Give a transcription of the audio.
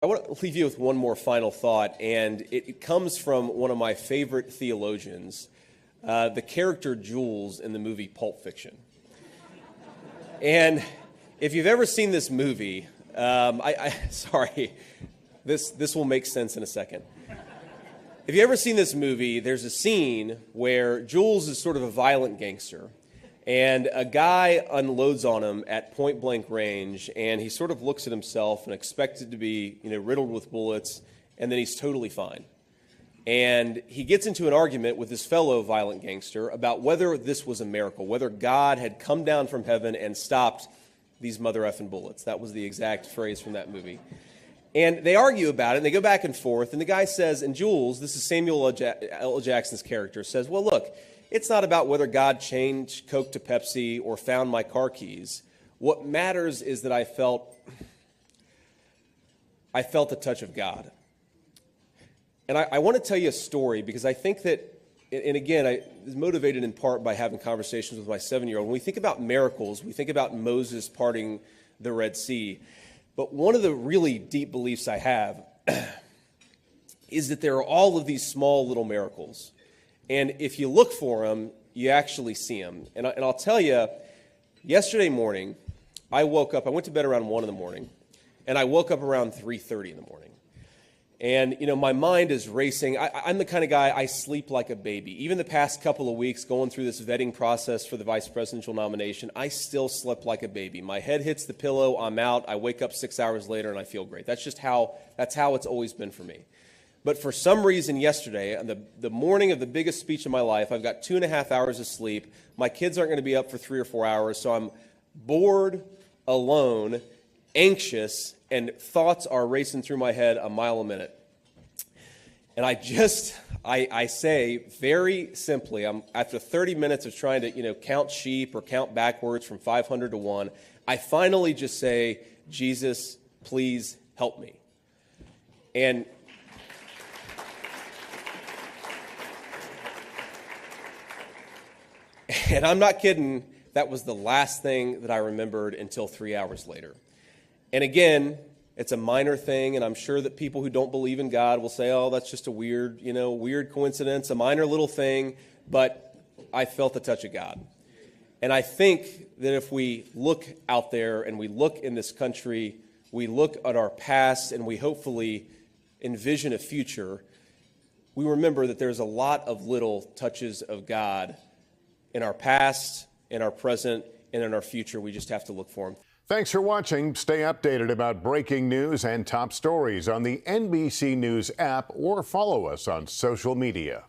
I want to leave you with one more final thought, and it comes from one of my favorite theologians, the character Jules in the movie Pulp Fiction. And if you've ever seen this movie, sorry, this will make sense in a second. If you've ever seen this movie, there's a scene where Jules is sort of a violent gangster, and a guy unloads on him at point-blank range, and he sort of looks at himself and expected to be, riddled with bullets, and then he's totally fine. And he gets into an argument with his fellow violent gangster about whether this was a miracle, whether God had come down from heaven and stopped these mother effing bullets. That was the exact phrase from that movie. And they argue about it, and they go back and forth, and the guy says, and Jules, this is Samuel L. Jackson's character, says, well, look, it's not about whether God changed Coke to Pepsi or found my car keys. What matters is that I felt the touch of God. And I want to tell you a story because I think that, and again, I was motivated in part by having conversations with my 7-year-old. When we think about miracles, we think about Moses parting the Red Sea. But one of the really deep beliefs I have is that there are all of these small little miracles. And if you look for them, you actually see them. And I'll tell you, yesterday morning, I woke up, I went to bed around 1 in the morning, and I woke up around 3:30 in the morning. And, my mind is racing. I'm the kind of guy, I sleep like a baby. Even the past couple of weeks going through this vetting process for the vice presidential nomination, I still slept like a baby. My head hits the pillow, I'm out, I wake up 6 hours later, and I feel great. That's how it's always been for me. But for some reason yesterday, on the morning of the biggest speech of my life, I've got 2.5 hours of sleep. My kids aren't going to be up for 3 or 4 hours, so I'm bored, alone, anxious, and thoughts are racing through my head a mile a minute. And I say very simply, after 30 minutes of trying to count sheep or count backwards from 500 to 1, I finally just say, Jesus, please help me. And I'm not kidding, that was the last thing that I remembered until 3 hours later. And again, it's a minor thing, and I'm sure that people who don't believe in God will say, oh, that's just a weird coincidence, a minor little thing, but I felt the touch of God. And I think that if we look out there and we look in this country, we look at our past and we hopefully envision a future, we remember that there's a lot of little touches of God in our past, in our present, and in our future. We just have to look for them. Thanks for watching. Stay updated about breaking news and top stories on the NBC News app or follow us on social media.